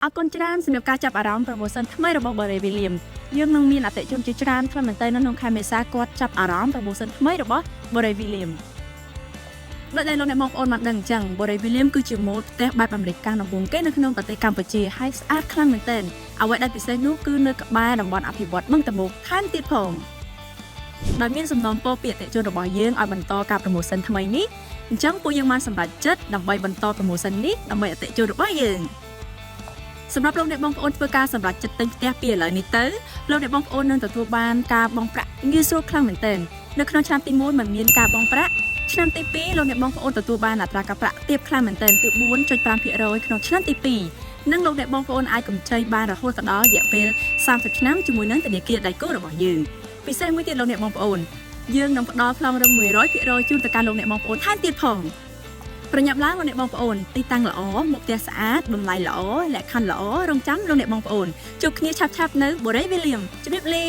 អរគុណច្រើនសម្រាប់ការចាប់អារម្មណ៍ promotion ថ្មីរបស់ Barry Williams យើងនឹងមានអតិថិជនជាច្រើនខ្លះមែនទែននៅក្នុងខែមេសាគាត់ចាប់អារម្មណ៍ promotion ថ្មីរបស់ Barry Williams ដោយដែលលោកអ្នកបងប្អូនបានដឹងអញ្ចឹង Barry Williams គឺជាម៉ូដផ្ទះបែបអាមេរិកកាំងដំបូងគេនៅក្នុងប្រទេសកម្ពុជាហើយស្អាតខ្លាំងមែនទែនអ្វីដែលពិសេសនោះគឺនៅក្បែរតំបន់អភិវឌ្ឍន៍បឹងតមោកថែមទៀតផងដោយមានសំណូមពរពីអតិថិជនរបស់យើងឲ្យបន្តការ promotion ថ្មីនេះអញ្ចឹងពួកយើងបានសម្រេចចិត្តដើម្បីបន្ត promotion នេះដើម្បីអតិថិជនរបស់យើងសម្រាប់លោកអ្នកបងប្អូនធ្វើការសម្រេចចិត្តទិញផ្ទះពីឥឡូវនេះទៅលោកអ្នកបងប្អូននឹងទទួលបានការបង់ប្រាក់ងាយស្រួលខ្លាំងមែនទែននៅក្នុងឆ្នាំទី1មិនមានការបង់ប្រាក់ឆ្នាំទី2លោកអ្នកបងប្អូនទទួលបានអត្រាការប្រាក់ទាបខ្លាំងមែនទែនគឺ 4.5% ក្នុងឆ្នាំទី2និងលោកអ្នកបងប្អូនអាចកម្ចីបានរហូតដល់រយៈពេល30ឆ្នាំជាមួយនឹងធនាគារដៃគូរបស់យើងពិសេសមួយទៀតលោកអ្នកបងប្អូនយើងនឹងផ្ដល់ប្លង់រឹង 100% ជូនទៅកាន់លោកអ្នកបងប្អូនថែមទៀតផងប្រញាប់ឡើងលោកអ្នកបងប្អូនទីតាំងល្អមុខផ្ទះស្អាតតម្លៃល្អលក្ខខណ្ឌល្អរងចាំលោកអ្នកបងប្អូនជួបគ្នាឆាប់ៗនៅ Barry Williams ជម្រាបលា